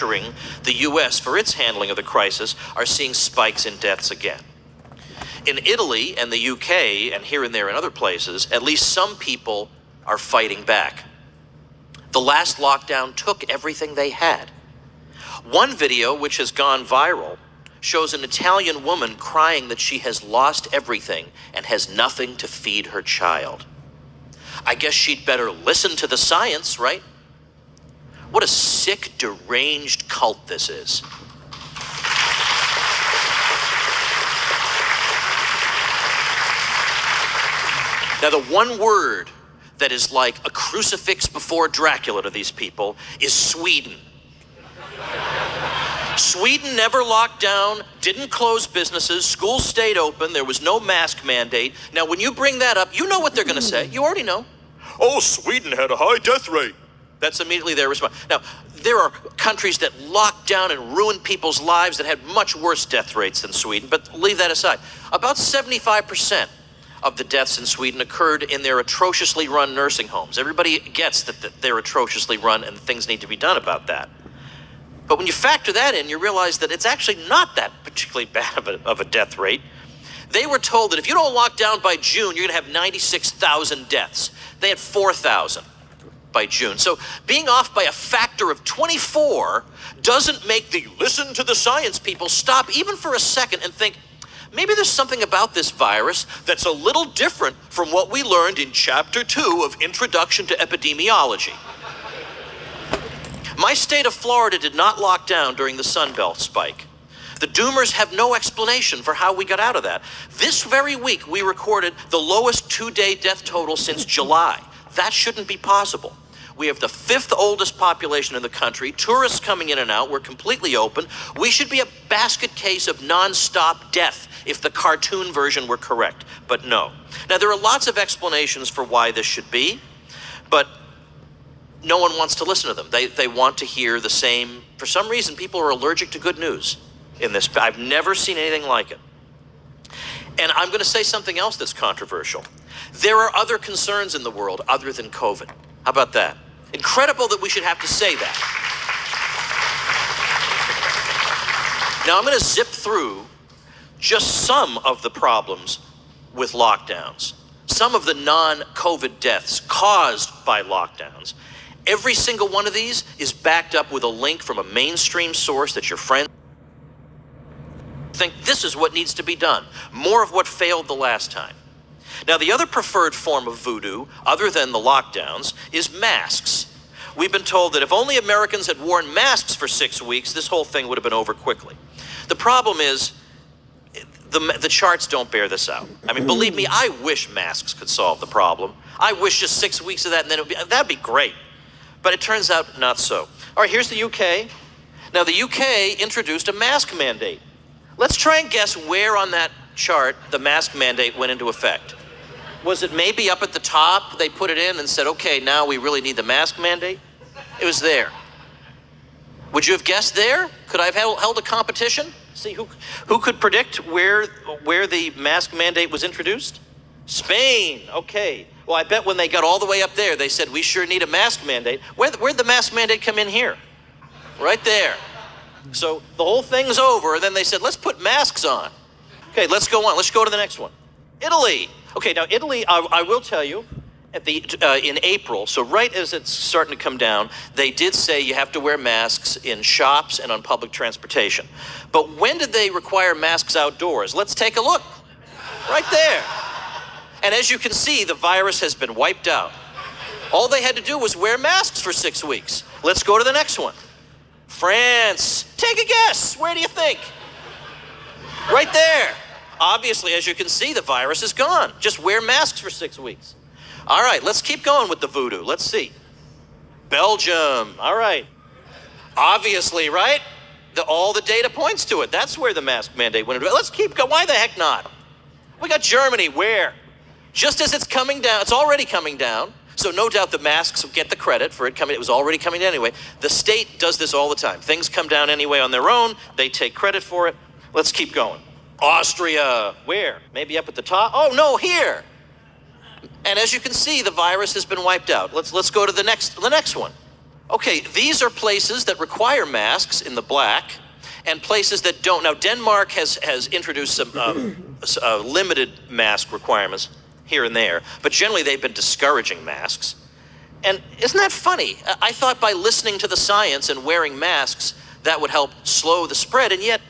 pressuring the U.S. for its handling of the crisis, are seeing spikes in deaths again. In Italy and the UK, and here and there in other places, at least some people are fighting back. The last lockdown took everything they had. One video, which has gone viral, shows an Italian woman crying that she has lost everything and has nothing to feed her child. I guess she'd better listen to the science, right? What a sick, deranged cult this is. Now, the one word that is like a crucifix before Dracula to these people is Sweden. Sweden never locked down, didn't close businesses, schools stayed open, there was no mask mandate. Now, when you bring that up, you know what they're going to say. You already know. Oh, Sweden had a high death rate. That's immediately their response. Now, there are countries that locked down and ruined people's lives that had much worse death rates than Sweden, but leave that aside. About 75% of the deaths in Sweden occurred in their atrociously run nursing homes. Everybody gets that they're atrociously run and things need to be done about that. But when you factor that in, you realize that it's actually not that particularly bad of a death rate. They were told that if you don't lock down by June, you're going to have 96,000 deaths. They had 4,000 by June. So being off by a factor of 24 doesn't make the listen to the science people stop even for a second and think, maybe there's something about this virus that's a little different from what we learned in Chapter 2 of Introduction to Epidemiology. My state of Florida did not lock down during the Sunbelt spike. The doomers have no explanation for how we got out of that. This very week, we recorded the lowest two-day death total since July. That shouldn't be possible. We have the 5th oldest population in the country, tourists coming in and out, we're completely open. We should be a basket case of nonstop death if the cartoon version were correct, but no. Now, there are lots of explanations for why this should be, but no one wants to listen to them. They want to hear the same. For some reason, people are allergic to good news in this. I've never seen anything like it. And I'm going to say something else that's controversial. There are other concerns in the world other than COVID. How about that? Incredible that we should have to say that. Now, I'm going to zip through just some of the problems with lockdowns, some of the non-COVID deaths caused by lockdowns. Every single one of these is backed up with a link from a mainstream source that your friends think this is what needs to be done. More of what failed the last time. Now, the other preferred form of voodoo, other than the lockdowns, is masks. We've been told that if only Americans had worn masks for 6 weeks, this whole thing would have been over quickly. The problem is, the charts don't bear this out. I mean, believe me, I wish masks could solve the problem. I wish just 6 weeks of that, and then that'd be great. But it turns out not so. All right, here's the UK. Now, the UK introduced a mask mandate. Let's try and guess where on that chart the mask mandate went into effect. Was it maybe up at the top? They put it in and said, okay, now we really need the mask mandate? It was there. Would you have guessed there? Could I have held a competition? See who could predict where the mask mandate was introduced? Spain, okay. Well, I bet when they got all the way up there, they said, we sure need a mask mandate. Where'd the mask mandate come in here? Right there. So the whole thing's over, and then they said, let's put masks on. Okay, let's go on. Let's go to the next one. Italy. Okay, now Italy, I will tell you, in April, so right as it's starting to come down, they did say you have to wear masks in shops and on public transportation. But when did they require masks outdoors? Let's take a look. Right there. And as you can see, the virus has been wiped out. All they had to do was wear masks for 6 weeks. Let's go to the next one. France. Take a guess. Where do you think? Right there. Obviously, as you can see, the virus is gone. Just wear masks for 6 weeks. All right, let's keep going with the voodoo. Let's see. Belgium. All right. Obviously, right? All the data points to it. That's where the mask mandate went into. Let's keep going. Why the heck not? We got Germany. Where? Just as it's coming down, it's already coming down. So no doubt the masks will get the credit for it coming. It was already coming down anyway. The state does this all the time. Things come down anyway on their own. They take credit for it. Let's keep going. Austria. Where? Maybe up at the top? Oh, no, here. And as you can see, the virus has been wiped out. Let's go to the next one. Okay, these are places that require masks in the black and places that don't. Now, Denmark has introduced some limited mask requirements here and there, but generally they've been discouraging masks. And isn't that funny? I thought by listening to the science and wearing masks, that would help slow the spread, and yet,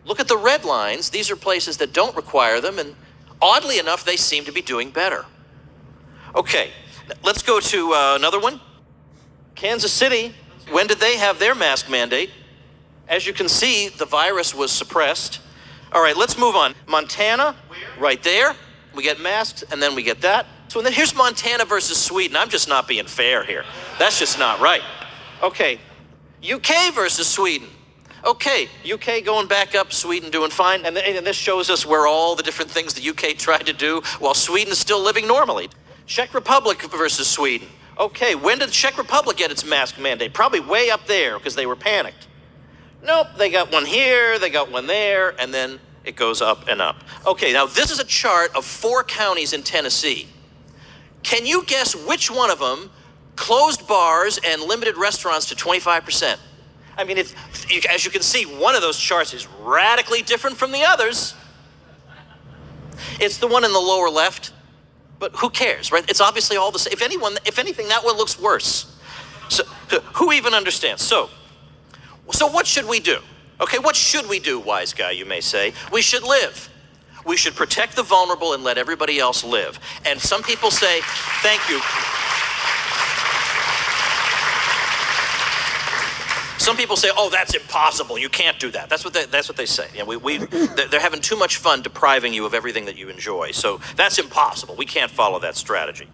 look at the red lines. These are places that don't require them, and oddly enough, they seem to be doing better. Okay, let's go to another one. Kansas City, when did they have their mask mandate? As you can see, the virus was suppressed. All right, let's move on. Montana, right there. We get masks, and then we get that. So then here's Montana versus Sweden. I'm just not being fair here. That's just not right. Okay, UK versus Sweden. Okay, UK going back up, Sweden doing fine. And this shows us where all the different things the UK tried to do while Sweden is still living normally. Czech Republic versus Sweden. Okay, when did the Czech Republic get its mask mandate? Probably way up there because they were panicked. Nope, they got one here, they got one there, and then it goes up and up. Okay, now this is a chart of 4 counties in Tennessee. Can you guess which one of them closed bars and limited restaurants to 25%? I mean, as you can see, one of those charts is radically different from the others. It's the one in the lower left, but who cares, right? It's obviously all the same. If anything, that one looks worse. So who even understands? So what should we do? Okay, what should we do, wise guy, you may say? We should live. We should protect the vulnerable and let everybody else live. And some people say, thank you. Some people say, oh, that's impossible. You can't do that. That's what they say. Yeah, they're having too much fun depriving you of everything that you enjoy. So that's impossible. We can't follow that strategy.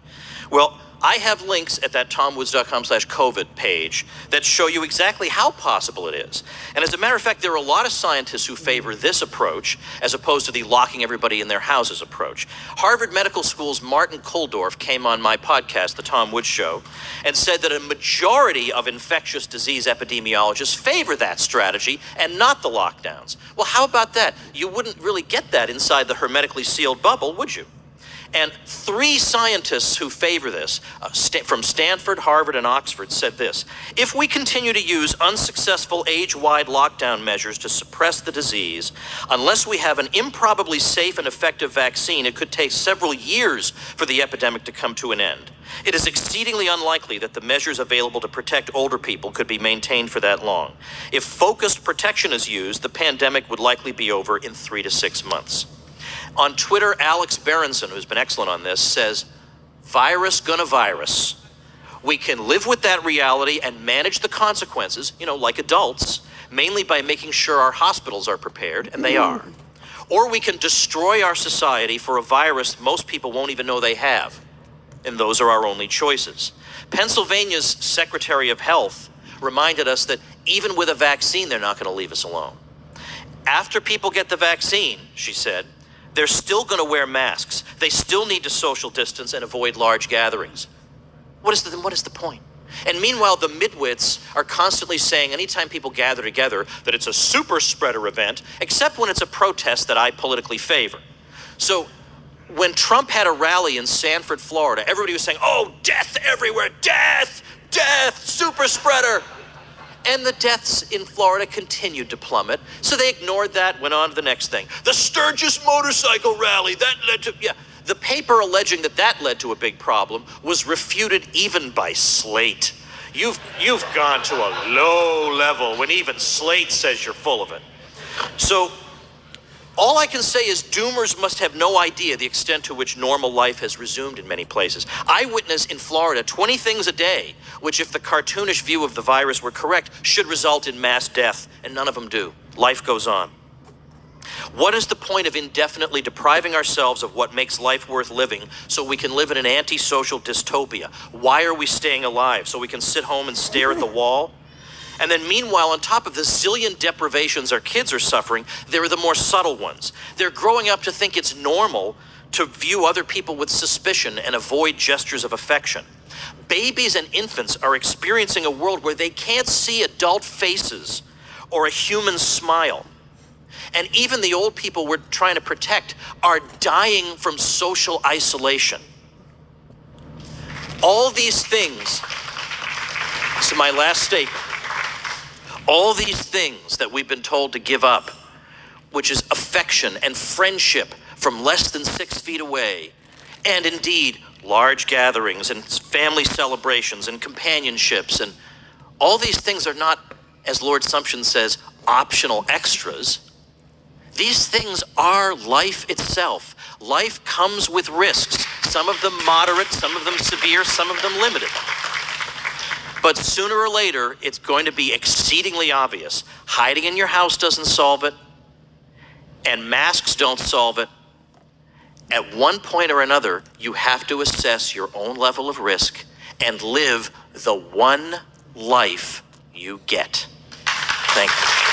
Well, I have links at that tomwoods.com/COVID page that show you exactly how possible it is. And as a matter of fact, there are a lot of scientists who favor this approach as opposed to the locking everybody in their houses approach. Harvard Medical School's Martin Kulldorff came on my podcast, The Tom Woods Show, and said that a majority of infectious disease epidemiologists favor that strategy and not the lockdowns. Well, how about that? You wouldn't really get that inside the hermetically sealed bubble, would you? And 3 scientists who favor this, from Stanford, Harvard, and Oxford, said this: if we continue to use unsuccessful age-wide lockdown measures to suppress the disease, unless we have an improbably safe and effective vaccine, it could take several years for the epidemic to come to an end. It is exceedingly unlikely that the measures available to protect older people could be maintained for that long. If focused protection is used, the pandemic would likely be over in 3 to 6 months. On Twitter, Alex Berenson, who's been excellent on this, says, virus gonna virus. We can live with that reality and manage the consequences, like adults, mainly by making sure our hospitals are prepared, and they are. Or we can destroy our society for a virus most people won't even know they have, and those are our only choices. Pennsylvania's Secretary of Health reminded us that even with a vaccine, they're not gonna leave us alone. After people get the vaccine, she said, they're still going to wear masks. They still need to social distance and avoid large gatherings. What is the point? And meanwhile, the midwits are constantly saying anytime people gather together that it's a super spreader event, except when it's a protest that I politically favor. So when Trump had a rally in Sanford, Florida, everybody was saying, oh, death everywhere, death, super spreader. And the deaths in Florida continued to plummet. So they ignored that, went on to the next thing. The Sturgis motorcycle rally, that led to, The paper alleging that led to a big problem was refuted even by Slate. You've gone to a low level when even Slate says you're full of it. So all I can say is doomers must have no idea the extent to which normal life has resumed in many places. I witness in Florida 20 things a day, which if the cartoonish view of the virus were correct, should result in mass death, and none of them do. Life goes on. What is the point of indefinitely depriving ourselves of what makes life worth living so we can live in an antisocial dystopia? Why are we staying alive? So we can sit home and stare at the wall? And then meanwhile, on top of the zillion deprivations our kids are suffering, there are the more subtle ones. They're growing up to think it's normal to view other people with suspicion and avoid gestures of affection. Babies and infants are experiencing a world where they can't see adult faces or a human smile. And even the old people we're trying to protect are dying from social isolation. All these things So my last statement, all these things that we've been told to give up, which is affection and friendship from less than 6 feet away, and indeed large gatherings and family celebrations and companionships, and all these things are not, as Lord Sumption says, optional extras. These things are life itself. Life comes with risks, some of them moderate, some of them severe, some of them limited. But sooner or later, it's going to be exceedingly obvious. Hiding in your house doesn't solve it, and masks don't solve it. At one point or another, you have to assess your own level of risk and live the one life you get. Thank you.